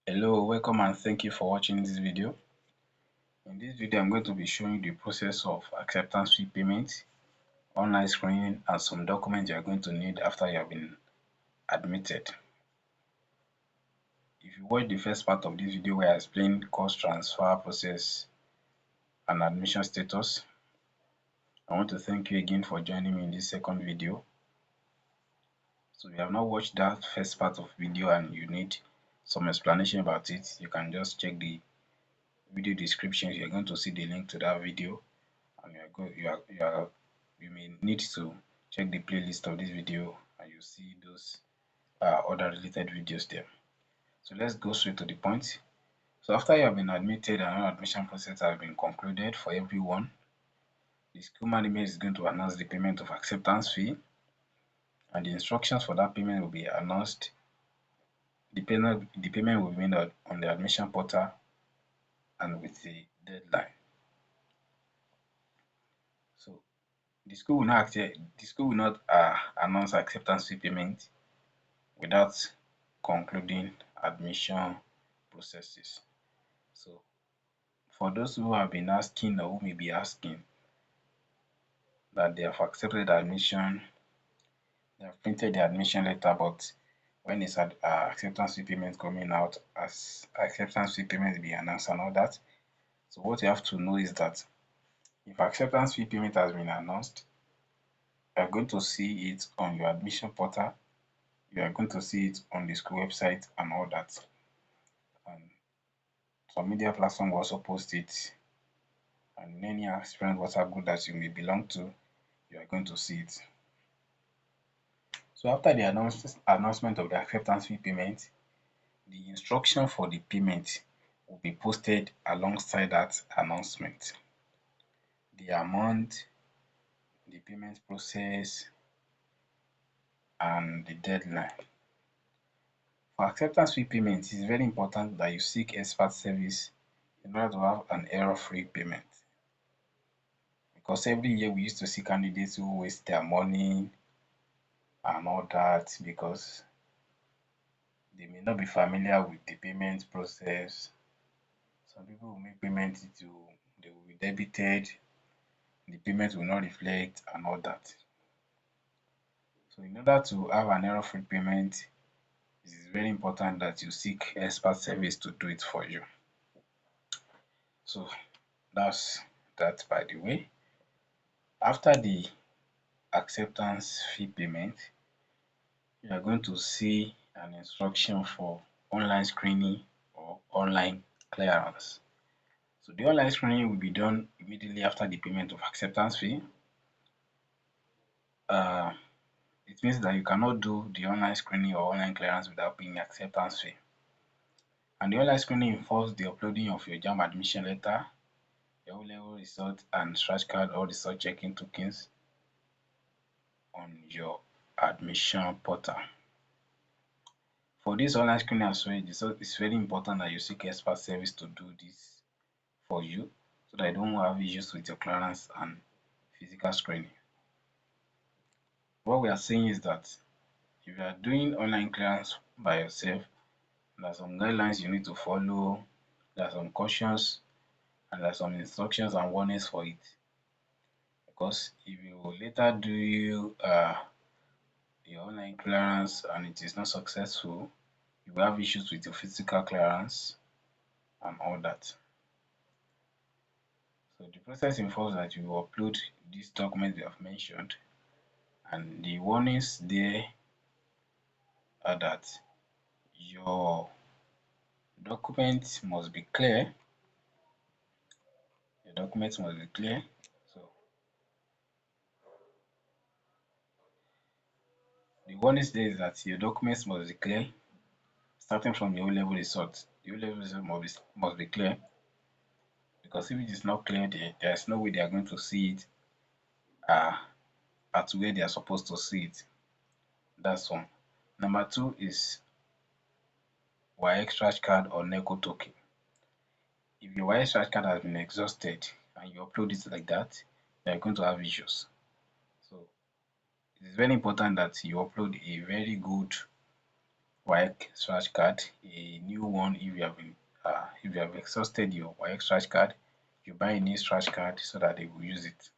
Hello, welcome and thank you for watching this video. In this video, I'm going to be showing you the process of acceptance fee payment, online screening, and some documents you are going to need after you have been admitted. If you watch the first part of this video where I explain course transfer process and admission status, I want to thank you again for joining me in this second video. So if you have not watched that first part of video and you need some explanation about it, you can just check the video description. You're going to see the link to that video, and you may need to check the playlist of this video and you see those other related videos there. So let's go straight to the point. So after you have been admitted and all admission process has been concluded for everyone, the school management is going to announce the payment of acceptance fee, and the instructions for that payment will be announced. The payment will be made on the admission portal and with the deadline. So the school will not announce acceptance fee payment without concluding admission processes. So for those who have been asking or who may be asking that they have accepted admission, they have printed the admission letter, but when is acceptance fee payment coming out, as acceptance fee payment be announced and all that. So what you have to know is that if acceptance fee payment has been announced, you are going to see it on your admission portal, you are going to see it on the school website and all that. And some media platform will also post it, and in any aspirant WhatsApp group that you may belong to, you are going to see it. So after the announcement of the acceptance fee payment, the instruction for the payment will be posted alongside that announcement. The amount, the payment process, and the deadline. For acceptance fee payment, it is very important that you seek expert service in order to have an error-free payment. Because every year we used to see candidates who waste their money and all that because they may not be familiar with the payment process. Some people will make payment they will be debited, the payment will not reflect and all that. So in order to have an error-free payment, it is very important that you seek expert service to do it for you. So that's that by the way. After the acceptance fee payment, you are going to see an instruction for online screening or online clearance. So the online screening will be done immediately after the payment of acceptance fee. Uh, it means that you cannot do the online screening or online clearance without paying acceptance fee. And the online screening involves the uploading of your JAMB admission letter, your O-level result, and scratch card or result checking tokens on your admission portal. For this online screening as well, it's very important that you seek expert service to do this for you so that you don't have issues with your clearance and physical screening. What we are saying is that if you are doing online clearance by yourself, there are some guidelines you need to follow, there are some cautions, and there are some instructions and warnings for it. Because if you later do your online clearance and it is not successful, you will have issues with your physical clearance and all that. So the process involves that you upload these documents we have mentioned, and the warnings there are that your documents must be clear. Your documents must be clear. So the warnings there is that your documents must be clear, starting from your O-level result. The O-level result must be clear, because if it is not clear, there is no way they are going to see it at where they are supposed to see it. That's one. Number two is WAEC scratch card or NECO token. If your WAEC scratch card has been exhausted and you upload it like that, you are going to have issues. So it is very important that you upload a very good WAEC scratch card, a new one. If you have exhausted your WAEC scratch card, you buy a new scratch card so that they will use it.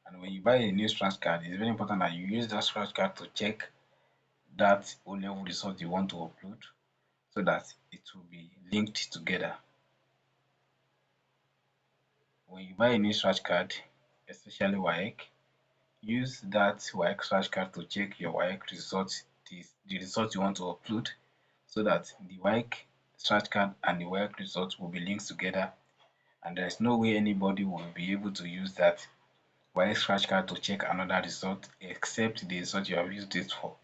And when you buy a new scratch card, it's very important that you use that scratch card to check that O-level result you want to upload so that it will be linked together. When you buy a new scratch card, especially WAEC, use that WAEC scratch card to check your WAEC results, the result you want to upload, so that the WAEC scratch card and the WAEC results will be linked together, and there is no way anybody will be able to use that WAEC scratch card to check another result except the result you have used it for.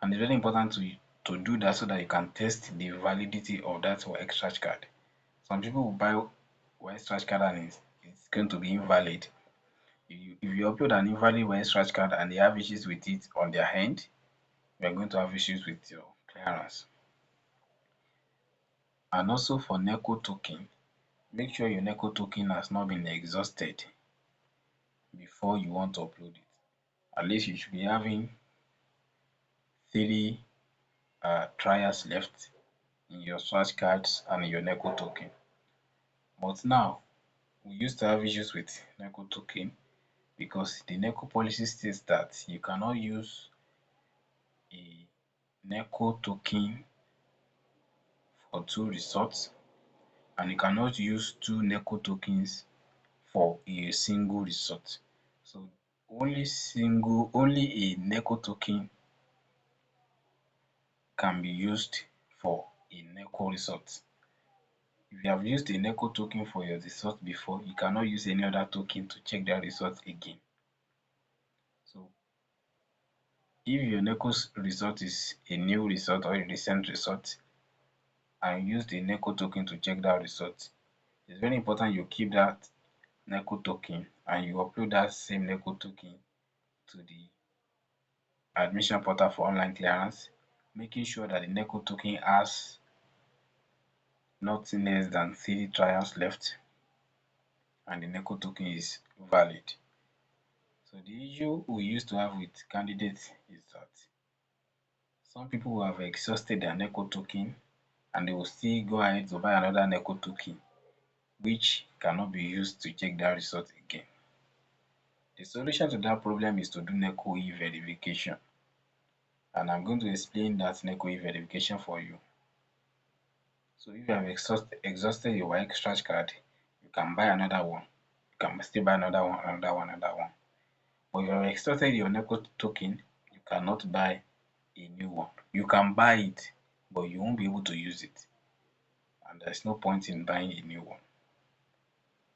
And it's very important to do that so that you can test the validity of that WAEC scratch card. Some people will buy WAEC scratch card and it's going to be invalid. If you upload an invalid WAEC scratch card and they have issues with it on their end, you are going to have issues with your clearance. And also for NECO token, make sure your NECO token has not been exhausted before you want to upload it. At least you should be having 3 trials left in your scratch cards and your NECO token. But now, we used to have issues with NECO token because the NECO policy states that you cannot use a NECO token for 2 results, and you cannot use 2 NECO tokens for a single result. So only a NECO token can be used for a NECO result. If you have used a NECO token for your result before, you cannot use any other token to check that result again. So if your NECO result is a new result or a recent result and you use the NECO token to check that result, it's very important you keep that NECO token and you upload that same NECO token to the admission portal for online clearance, making sure that the NECO token has nothing less than 3 trials left and the NECO token is valid. So the issue we used to have with candidates is that some people will have exhausted their NECO token and they will still go ahead to buy another NECO token, which cannot be used to check that result again. The solution to that problem is to do NECO e-verification, and I'm going to explain that NECO e-verification for you. So if you have exhausted your WAEC scratch card, you can buy another one. You can still buy another one, another one. But if you have exhausted your NECO token, you cannot buy a new one. You can buy it, but you won't be able to use it. And there's no point in buying a new one.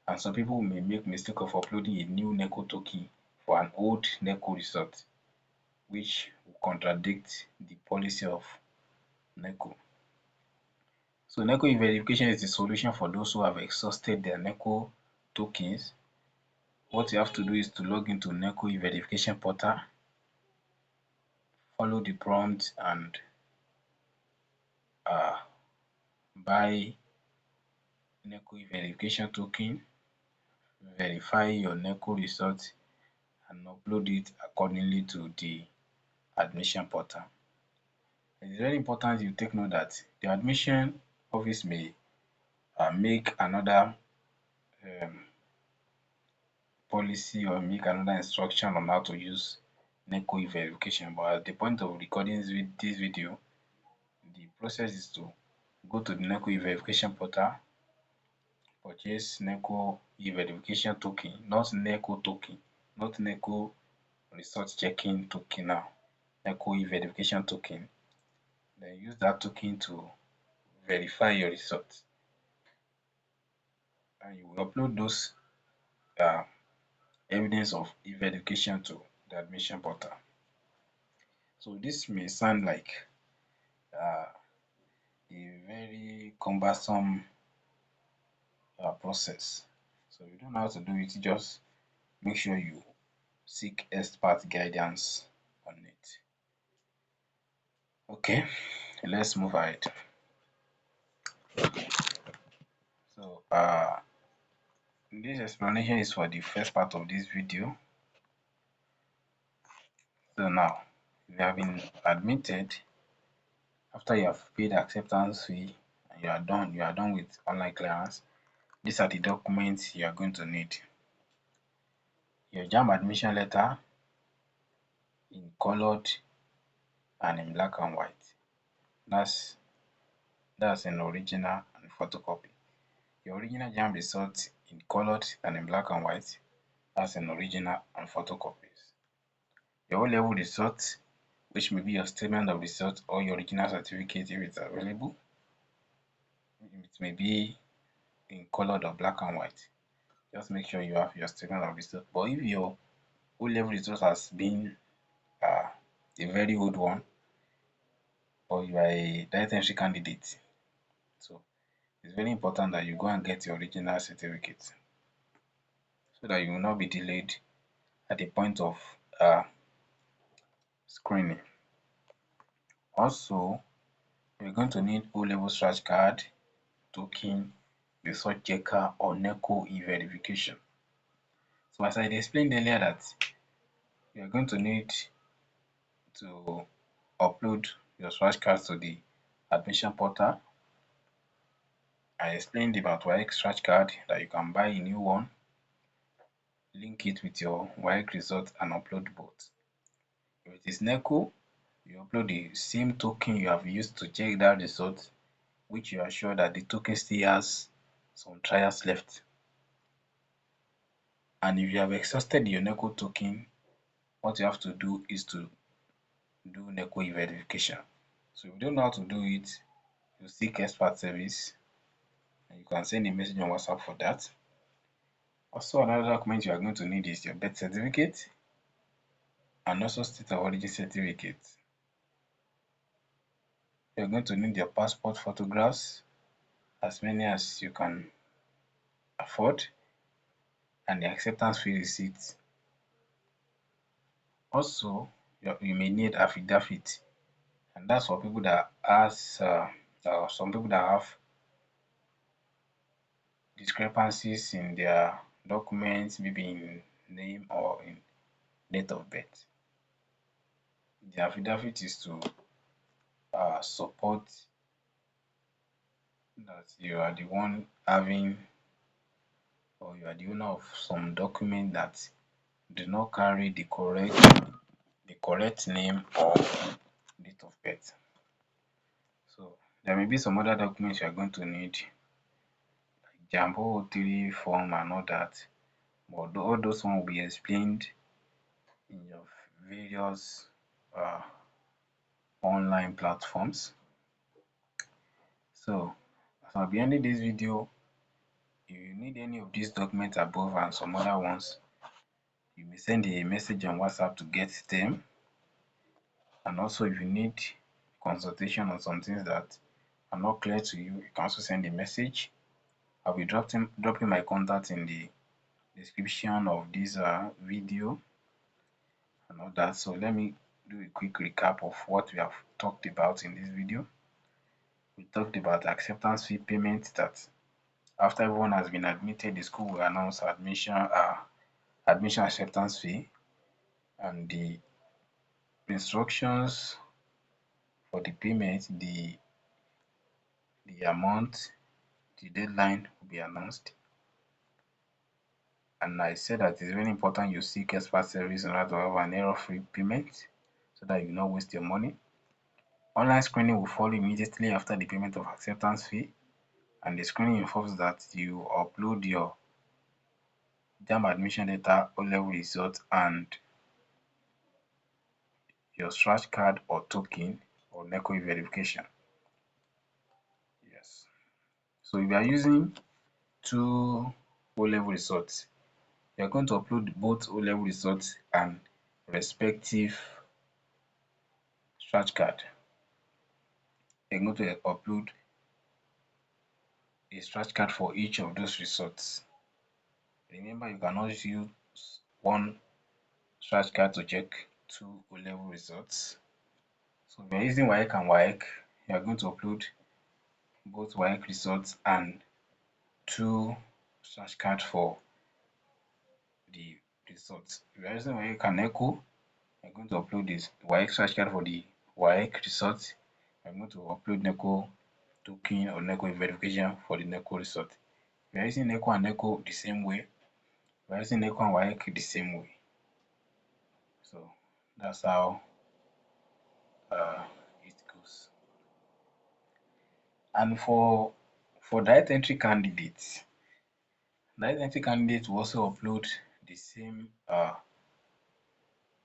And some people may make mistake of uploading a new NECO token for an old NECO result, which will contradict the policy of NECO. So NECO e-verification is the solution for those who have exhausted their NECO tokens. What you have to do is to log into NECO e-verification portal, follow the prompt and buy NECO e-verification token, verify your NECO result and upload it accordingly to the admission portal. It is very important you take note that the admission office may make another policy or make another instruction on how to use NECO e-verification, but at the point of recording this video, the process is to go to the NECO e-verification portal, purchase NECO e-verification token, not NECO token, not NECO result checking token now, NECO e-verification token. Then use that token to verify your results, and you will upload those evidence of e-verification to the admission portal. So this may sound like a very cumbersome process. So if you don't know how to do it, just make sure you seek expert guidance on it. Okay, let's move ahead. So this explanation is for the first part of this video. So now, if you have been admitted After you have paid acceptance fee and you are done with online clearance, these are the documents you are going to need. Your JAMB admission letter in colored and in black and white. That's an original and photocopy. Your original JAMB result in colored and in black and white. That's an original and photocopies. Your O-level result, which may be your statement of result or your original certificate if it's available. It may be in colored or black and white. Just make sure you have your statement of result. But if your O-level result has been a very old one, or you are a direct entry candidate, so it's very important that you go and get your original certificate so that you will not be delayed at the point of screening. Also, you're going to need O-level scratch card, token, result checker, or NECO e-verification. So as I explained earlier that you're going to need to upload your scratch cards to the admission portal. I explained about WAEC scratch card that you can buy a new one, link it with your WAEC result and upload both. If it is NECO, you upload the same token you have used to check that result, which you are sure that the token still has some trials left. And if you have exhausted your NECO token, what you have to do is to do NECO e-verification. So if you don't know how to do it, you seek expert service and you can send a message on WhatsApp for that. Also, another document you are going to need is your birth certificate and also state of origin certificate. You're going to need your passport photographs, as many as you can afford, and the acceptance fee receipt. Also, you may need affidavit, and that's for people that some people that have discrepancies in their documents, maybe in name or in date of birth. The affidavit is to support that you are the one having, or you are the owner of some document that do not carry the correct name or date of birth. So there may be some other documents you are going to need, like JAMB 03 form and all that, but all those ones will be explained in your various uh, online platforms. So as I'll be ending this video, if you need any of these documents above and some other ones, you may send a message on WhatsApp to get them. And also if you need consultation on some things that are not clear to you, you can also send a message. I'll be dropping my contact in the description of this video and all that. So let me do a quick recap of what we have talked about in this video. We talked about acceptance fee payment, that after everyone has been admitted, the school will announce admission acceptance fee, and the instructions for the payment, the amount, the deadline will be announced. And I said that it's very important you seek expert service in order to have an error-free payment so that you do not waste your money. Online screening will follow immediately after the payment of acceptance fee, and the screening involves that you upload your JAMB admission letter, O-level result, and your scratch card or token or NECO verification. Yes. So if you are using two O-level results, you are going to upload both O-level results and respective scratch card. You're going to upload a scratch card for each of those results. Remember, you cannot use one scratch card to check two O-level results. So if you're using WAEC and WAEC, you are going to upload both WAEC results and two scratch cards for the results. If you are using WAEC and NECO, you're going to upload this WAEC scratch card for the WAEC results I'm going to upload NECO token or NECO verification for the NECO result. If you're using NECO and NECO the same way, we're using NECO and WAEC the same way. So that's how it goes. And for direct entry candidates, will also upload the same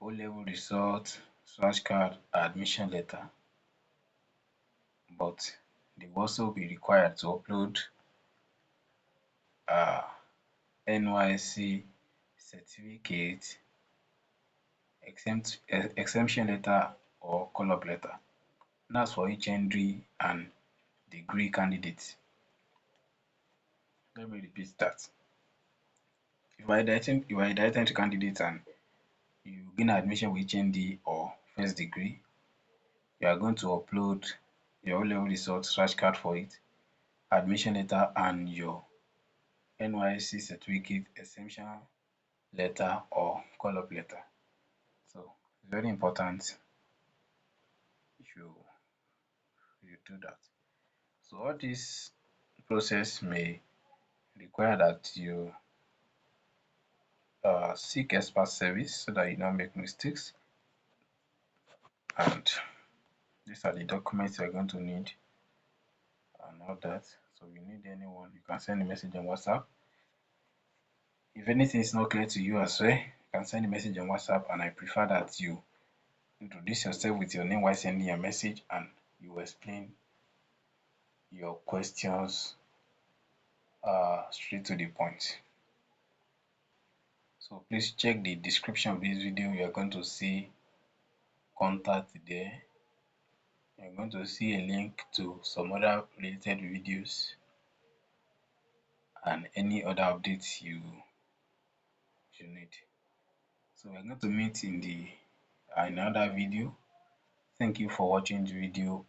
O-level result, slash card, admission letter, but they will also be required to upload uh, NYSC certificate, exemption letter, or call-up letter. That's for HND and degree candidates. Let me repeat that. If you are a direct entry candidate and you gain admission with HND or first degree, you are going to upload your O-level results, slash card for it, admission letter, and your NYSC certificate, exemption letter, or call-up letter. So it's very important you do that. So all this process may require that you seek expert service so that you don't make mistakes. And these are the documents you're going to need and all that. So if you need anyone, you can send a message on WhatsApp. If anything is not clear to you as well, you can send a message on WhatsApp, and I prefer that you introduce yourself with your name while sending a message, and you explain your questions straight to the point. So please check the description of this video. You're going to see contact there. You're going to see a link to some other related videos and any other updates you need. So we're going to meet in the another video. Thank you for watching the video.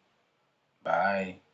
Bye.